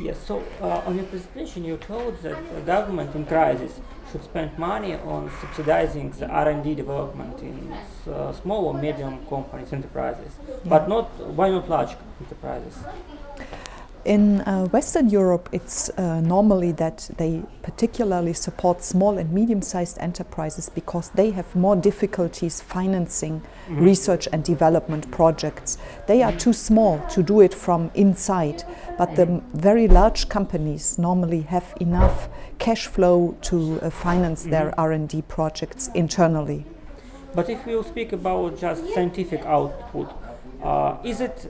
Yes, so on your presentation you told that the government in crisis should spend money on subsidizing the R&D development in small or medium companies, enterprises, but why not large enterprises? In Western Europe, it's normally that they particularly support small and medium-sized enterprises because they have more difficulties financing research and development projects. They are too small to do it from inside, but the very large companies normally have enough cash flow to finance their R&D projects internally. But if you speak about just scientific output, is it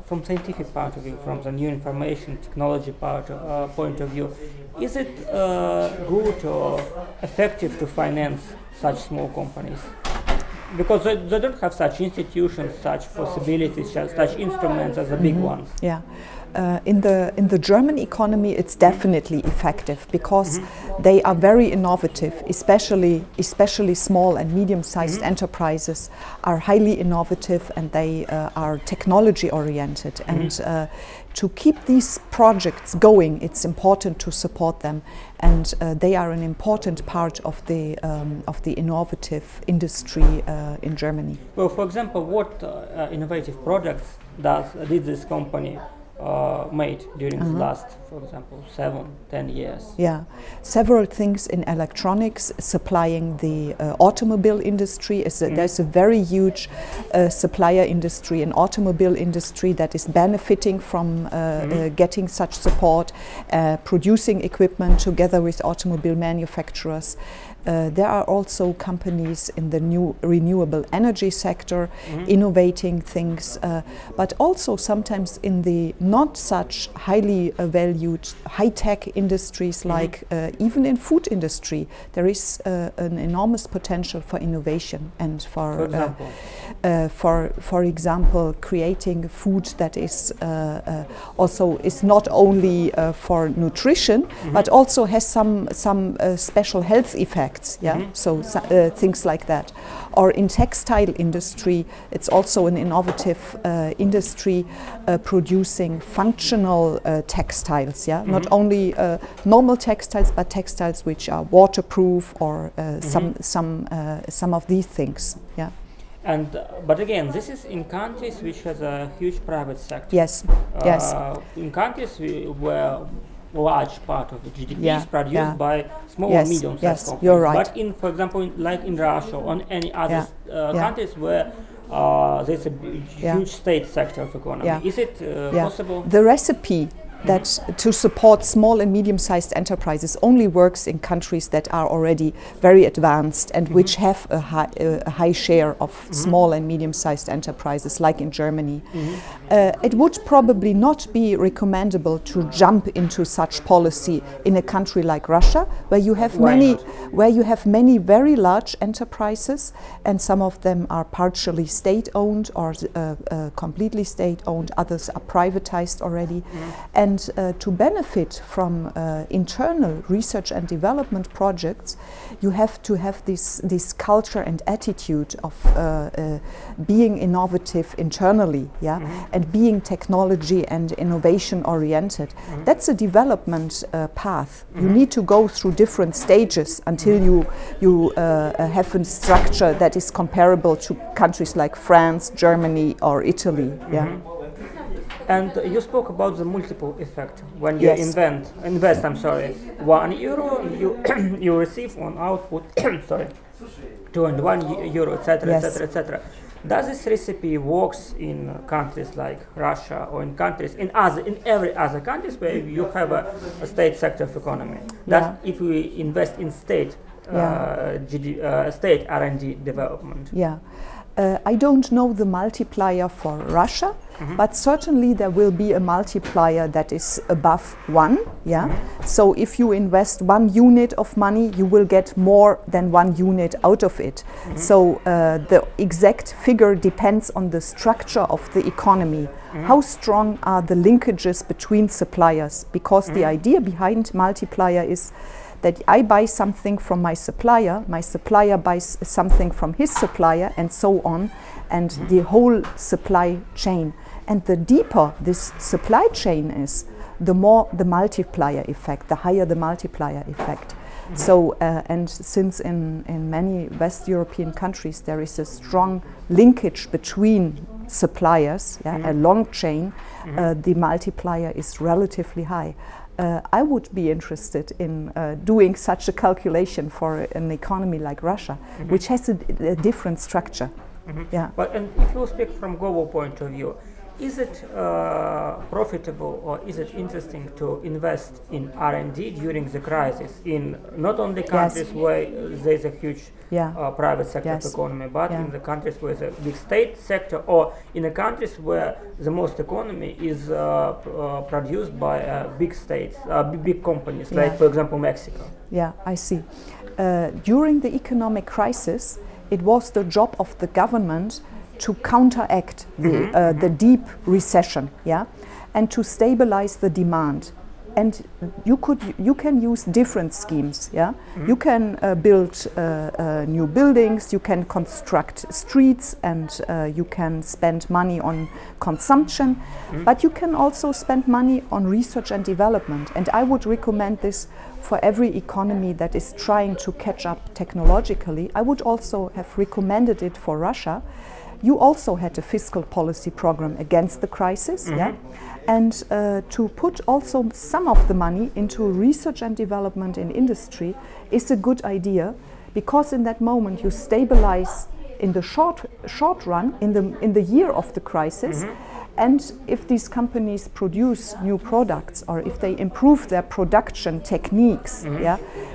from scientific point of view, from the new information technology point of view, is it good or effective to finance such small companies? Because they don't have such institutions, such possibilities, such instruments as the big ones. Yeah. In the German economy, it's definitely effective because they are very innovative, especially small and medium-sized enterprises are highly innovative and they are technology oriented. And to keep these projects going, it's important to support them, and they are an important part of the innovative industry in Germany. Well, for example, what innovative products did this company made during the last, for example, 7-10 years? Yeah, several things in electronics, supplying the automobile industry. There's a very huge supplier industry and automobile industry that is benefiting from getting such support, producing equipment together with automobile manufacturers. There are also companies in the new renewable energy sector innovating things, but also sometimes in the not such highly valued high-tech industries like even in food industry there is an enormous potential for innovation and for example creating food that is also is not only for nutrition but also has some special health effects. Yeah, so things like that. Or in textile industry, it's also an innovative industry producing functional textiles. Yeah, not only normal textiles, but textiles which are waterproof or some of these things. Yeah. And but again, this is in countries which has a huge private sector. Yes. Yes. In countries where large part of the GDP is produced by small or medium-sized companies. You're right. But in, for example, like in Russia or any other countries where there's a huge state sector of economy, is it possible? The recipe that to support small and medium-sized enterprises only works in countries that are already very advanced and which have a high share of small and medium-sized enterprises, like in Germany. It would probably not be recommendable to jump into such policy in a country like Russia, where you have many very large enterprises, and some of them are partially state-owned or completely state-owned. Others are privatized already. And to benefit from internal research and development projects, you have to have this culture and attitude of being innovative internally, and being technology and innovation oriented. That's a development path. You need to go through different stages until you have a structure that is comparable to countries like France, Germany, or Italy. And you spoke about the multiple effect. When you invest, €1, you receive on output, €2.1, etc., etc., etc. Does this recipe works in countries like Russia or in countries in every other countries where you have a state sector of economy? That if we invest in state state R&D development? I don't know the multiplier for Russia, but certainly there will be a multiplier that is above 1. So if you invest 1 unit of money, you will get more than 1 unit out of it. So the exact figure depends on the structure of the economy. How strong are the linkages between suppliers? Because the idea behind multiplier is that I buy something from my supplier buys something from his supplier, and so on, and the whole supply chain. And the deeper this supply chain is, the more the multiplier effect, the higher the multiplier effect. So, and since in many West European countries there is a strong linkage between suppliers, a long chain, the multiplier is relatively high. I would be interested in doing such a calculation for an economy like Russia, which has a different structure. Yeah. But and if you speak from global point of view, is it profitable or is it interesting to invest in R&D during the crisis in not only countries where there's a huge private sector economy, but in the countries where there's a big state sector, or in the countries where the most economy is produced by big states, big companies, like for example Mexico? Yeah, I see. During the economic crisis, it was the job of the government to counteract the deep recession, and to stabilize the demand. And you can use different schemes, You can build new buildings, you can construct streets, and you can spend money on consumption, but you can also spend money on research and development. And I would recommend this for every economy that is trying to catch up technologically. I would also have recommended it for Russia. You also had a fiscal policy program against the crisis, and to put also some of the money into research and development in industry is a good idea, because in that moment you stabilize in the short run, in the year of the crisis, and if these companies produce new products or if they improve their production techniques,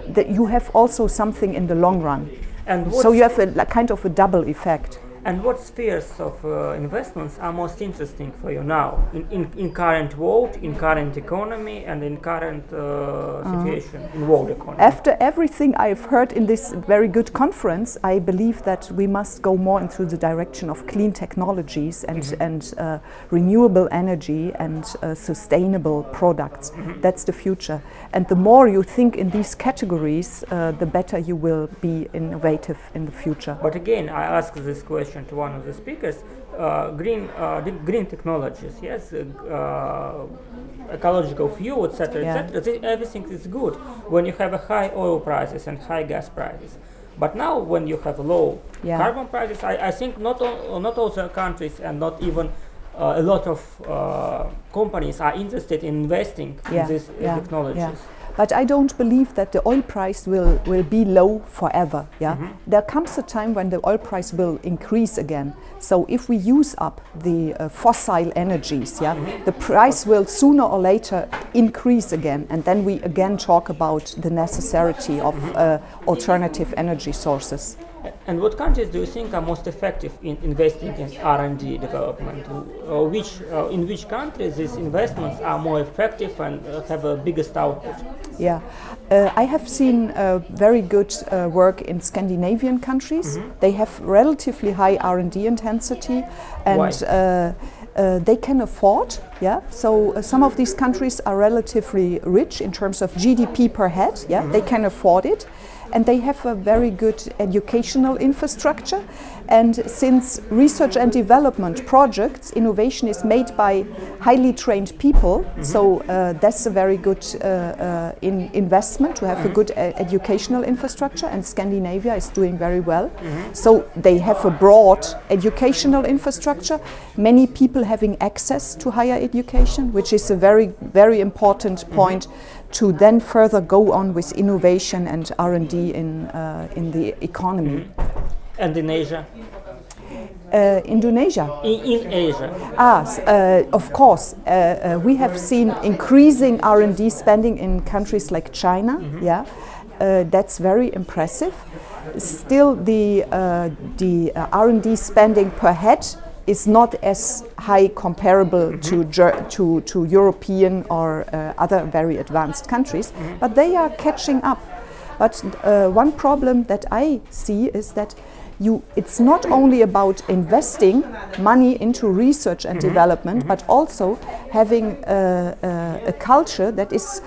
that you have also something in the long run. And so you have a kind of a double effect. And what spheres of investments are most interesting for you now, in current world, in current economy, and in current situation in world economy? After everything I've heard in this very good conference, I believe that we must go more into the direction of clean technologies and renewable energy and sustainable products. That's the future. And the more you think in these categories, the better you will be innovative in the future. But again, I ask this question to one of the speakers: green technologies, ecological fuel, etc., everything is good when you have a high oil prices and high gas prices. But now, when you have low carbon prices, I think not all the countries and not even a lot of companies are interested in investing in these technologies. But I don't believe that the oil price will be low forever. There comes a time when the oil price will increase again. So if we use up the fossil energies, the price will sooner or later increase again, and then we again talk about the necessity of alternative energy sources. And what countries do you think are most effective in investing in R&D development? In which countries these investments are more effective and have a biggest output? I have seen very good work in Scandinavian countries. They have relatively high R&D intensity, and they can afford. So some of these countries are relatively rich in terms of GDP per head. They can afford it. And they have a very good educational infrastructure. And since research and development projects, innovation is made by highly trained people, so that's a very good investment to have a good educational infrastructure, and Scandinavia is doing very well. So they have a broad educational infrastructure, many people having access to higher education, which is a very, very important point to then further go on with innovation and R&D in the economy. And in Asia? Indonesia. In Asia? Of course. We have seen increasing R&D spending in countries like China. That's very impressive. Still, the R&D spending per head is not as high comparable to European or other very advanced countries, but they are catching up. But one problem that I see is that it's not only about investing money into research and development, but also having a culture that is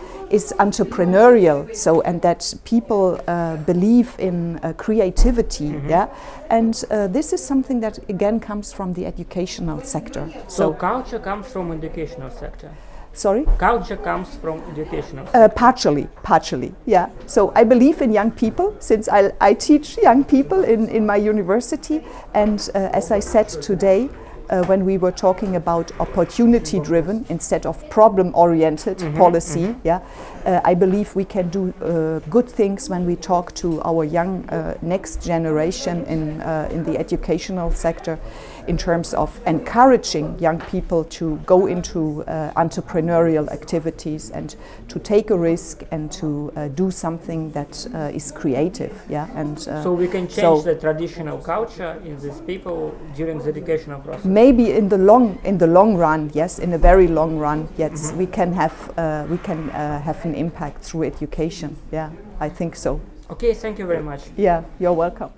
entrepreneurial, and that people believe in creativity, and this is something that again comes from the educational sector. So culture comes from educational sector. Sorry? Culture comes from educational. Partially, yeah. So I believe in young people, since I teach young people in my university, and as I said today, when we were talking about opportunity-driven instead of problem-oriented policy, yeah, I believe we can do good things when we talk to our young next generation in the educational sector, in terms of encouraging young people to go into entrepreneurial activities and to take a risk and to do something that is creative. Yeah, and so we can change the traditional culture in these people during the educational process. Maybe in the long run, yes, in a very long run, yes, we can have an impact through education. Yeah, I think so. Okay, thank you very much. Yeah, you're welcome.